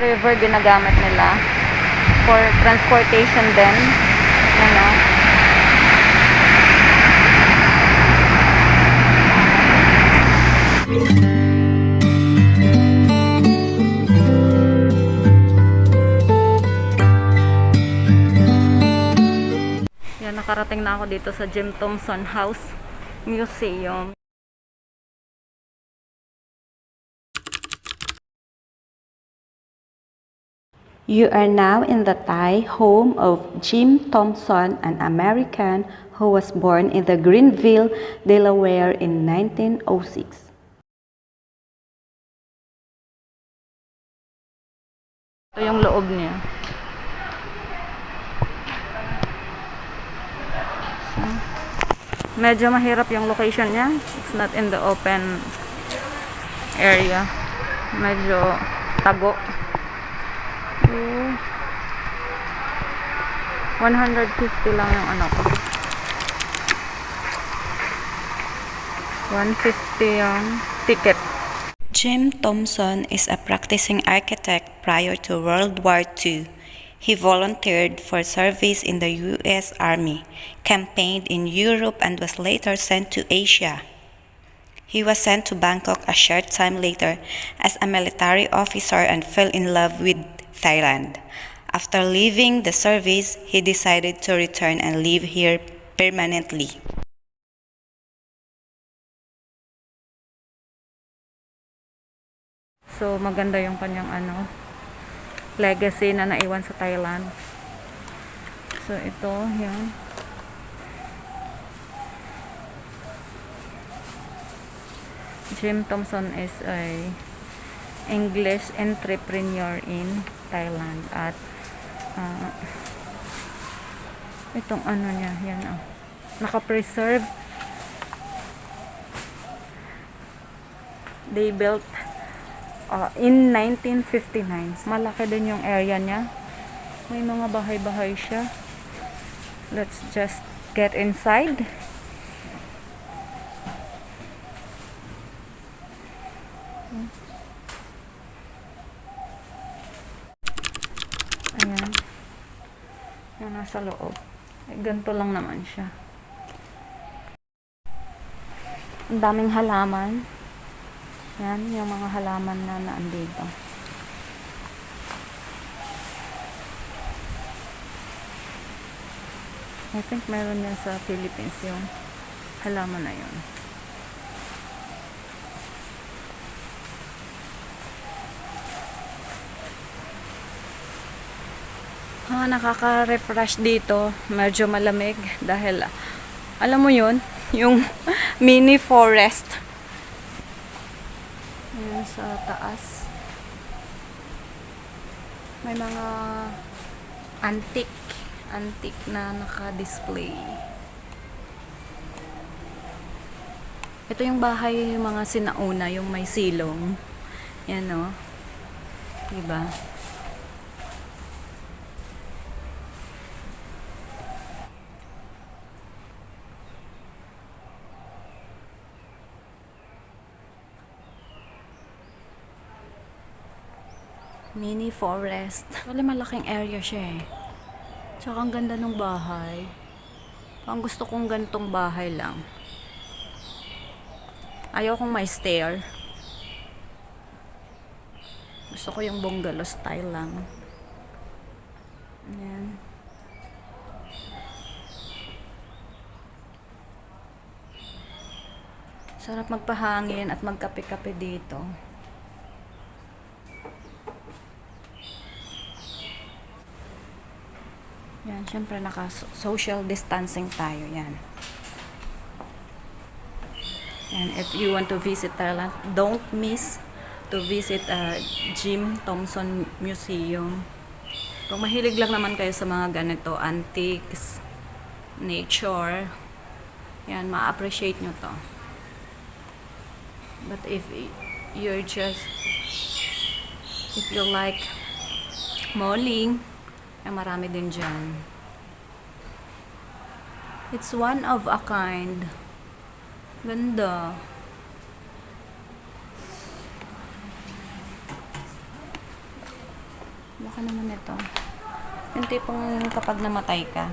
river ginagamit nila for transportation din. Ano? Yan, nakarating na ako dito sa Jimthomsonhousemuseum. You are now in the Thai home of Jim Thomson, an American who was born in the Greenville, Delaware in 1906. Ito yung loob niya. So, medyo mahirap yung location niya. It's not in the open area. Medyo tago. 150 lang yung ano ko. 150 yung ticket. Jim Thomson is a practicing architect prior to World War II. He volunteered for service in the U.S. Army, campaigned in Europe, and was later sent to Asia. He was sent to Bangkok a short time later as a military officer and fell in love with Thailand. After leaving the service, he decided to return and live here permanently. So maganda yung kanyang legacy na naiwan sa Thailand. So ito, yan. Jim Thomson is a English entrepreneur in Thailand at itong niya, yan naka-preserve. They built in 1959. Malaki din yung area niya. May mga bahay-bahay siya. Let's just get inside. Ayan. Yung nasa loob. Ganito lang naman siya. Ang daming halaman. Yan, yung mga halaman na naandito. I think meron yan sa Philippines yung halaman na yun. Nakaka-refresh dito. Medyo malamig dahil alam mo yun, yung mini forest. Ayan sa taas. May mga antique na naka-display. Ito yung bahay, yung mga sinauna, yung may silong. Yan o. Diba? Mini forest. Wala, malaking area siya eh. Tsaka ang ganda ng bahay. Ang gusto kong gantong bahay lang. Ayaw kong may stair. Gusto ko yung bungalow style lang. Ayan. Sarap magpahangin at magkape-kape dito. Yan, syempre naka-social distancing tayo, yan. And if you want to visit Thailand, don't miss to visit Jim Thomson Museum. Kung mahilig lang naman kayo sa mga ganito, antiques, nature, yan, ma-appreciate nyo to. But if you're just, if you like malling, marami din dyan. It's one of a kind. Ganda. Baka naman ito. Yung tipong kapag namatay ka,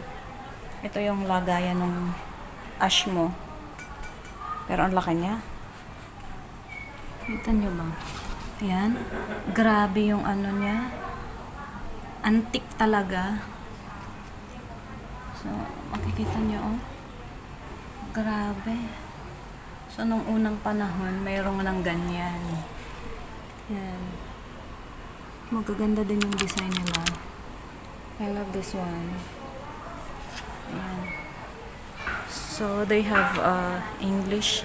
ito yung lagayan ng ash mo. Pero ang laki niya. Kita nyo ba? Ayan. Grabe yung ano niya. Antique talaga. So, makikita nyo, oh. Grabe. So, nung unang panahon, mayroong ng ganyan. Yan. Magaganda din yung design nila. I love this one. Ayan. So, they have English,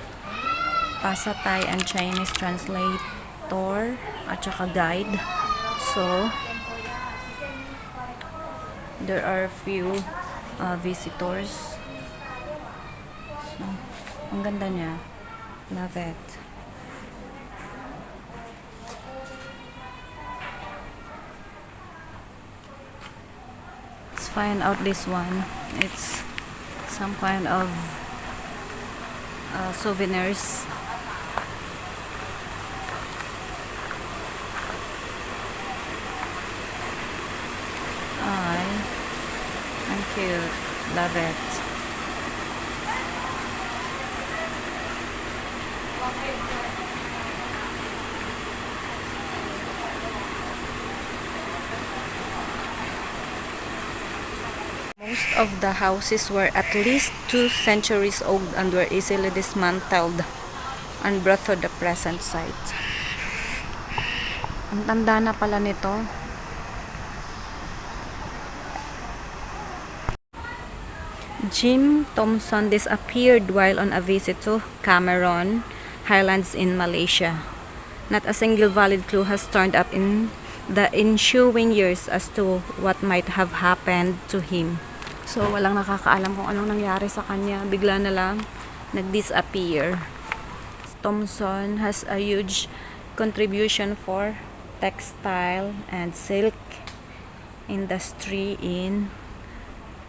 Pasa, Thai, and Chinese translator at saka guide. So, there are few visitors. So, ang ganda niya. Love it. Let's find out this one. It's some kind of souvenirs. I'm cute. Love it. Most of the houses were at least 2 centuries old and were easily dismantled and brought to the present site. Ang tanda na pala nito. Jim Thomson disappeared while on a visit to Cameron Highlands in Malaysia. Not a single valid clue has turned up in the ensuing years as to what might have happened to him. So, walang nakakaalam kung anong nangyari sa kanya. Bigla na lang nag-disappear. Thomson has a huge contribution for textile and silk industry in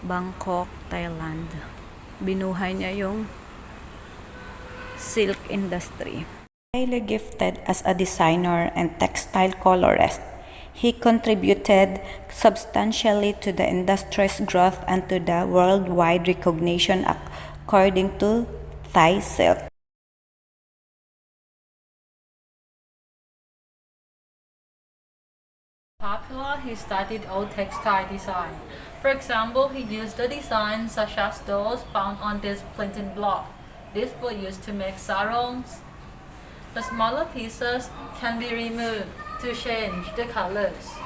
Bangkok, Thailand. Binuhay niya yung silk industry. Highly gifted as a designer and textile colorist, he contributed substantially to the industry's growth and to the worldwide recognition according to Thai silk. Popular, he studied old textile design. For example, he used the designs such as those found on this plinten block. These were used to make sarongs. The smaller pieces can be removed to change the colors.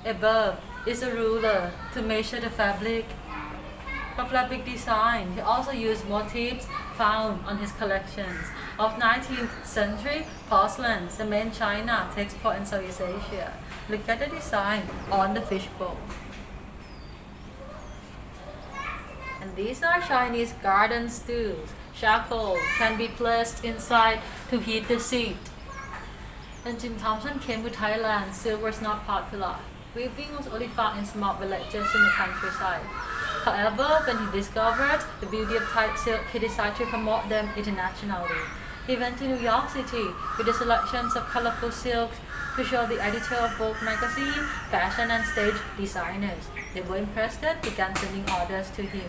Above is a ruler to measure the fabric. For fabric design, he also used motifs found on his collections of 19th century porcelains, the main China, export in Southeast Asia. Look at the design on the fishbowl. And these are Chinese garden stools. Charcoal can be placed inside to heat the seat. When Jim Thompson came to Thailand, silk was not popular. Weaving was only found in small villages in the countryside. However, when he discovered the beauty of Thai silk, he decided to promote them internationally. He went to New York City with the selections of colorful silks to show the editor of Vogue magazine, fashion and stage designers. They were impressed and began sending orders to him.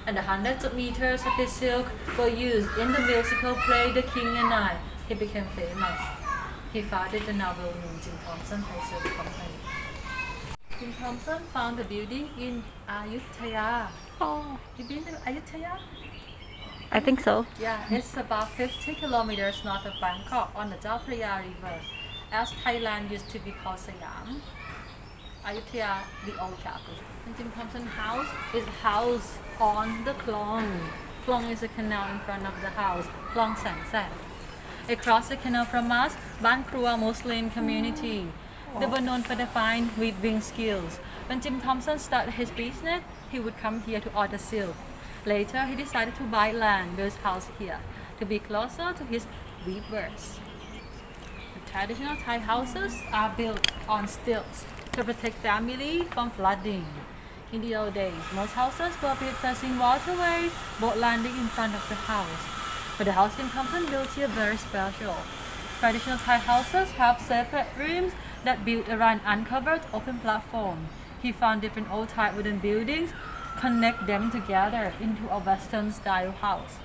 And the hundreds of meters of his silk were used in the musical play The King and I. He became famous. He founded the novel named Jim Thomson Silk Company. Jim Thomson found the beauty in Ayutthaya. Oh, You been to Ayutthaya? I think so. Yeah, it's about 50 kilometers north of Bangkok on the Chao Phraya River. As Thailand used to be called Siam, Ayutthaya, the old capital. And Jim Thompson House is housed on the Klong. Klong is a canal in front of the house, Klong San San. Across the canal from us, Ban Krua Muslim community. They were known for their fine weaving skills. When Jim Thompson started his business, he would come here to order silk. Later, he decided to buy land, build his house here, to be closer to his weavers. The traditional Thai houses are built on stilts to protect family from flooding. In the old days, most houses were built facing waterways, boat landing in front of the house. But the house Jim Thompson built here very special. Traditional Thai houses have separate rooms that built around uncovered open platform. He found different old Thai wooden buildings, connect them together into a Western style house.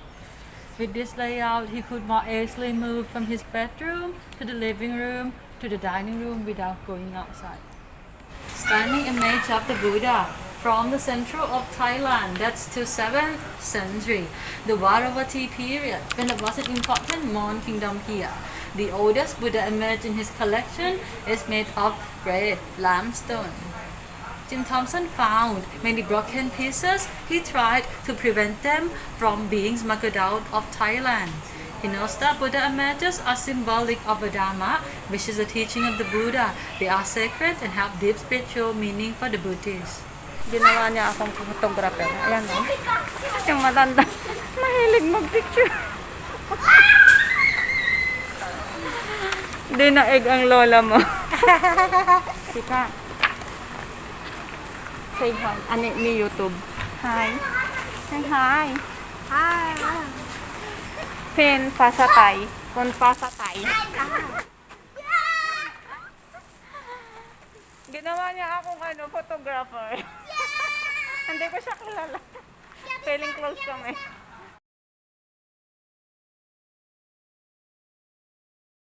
With this layout, he could more easily move from his bedroom to the living room to the dining room without going outside. Stunning image of the Buddha from the central of Thailand, that's to 7th century, the Varavati period, when there was an important Mon kingdom here. The oldest Buddha image in his collection is made of red limestone. Jim Thomson found many broken pieces. He tried to prevent them from being smuggled out of Thailand. He knows that Buddha images are symbolic of the Dharma, which is the teaching of the Buddha. They are sacred and have deep spiritual meaning for the Buddhists. Ginawa niya akong photographer. Ayan o. Yung matanda. Mahilig mag-picture. Dinaig ang lola mo. Sika. Say hi. Ani ni YouTube. Hi. Say hi. Hi. Pen pasatay. Kon pasatay. Ginawa niya akong photographer. Hindi ko siya kilala. Feeling close kami.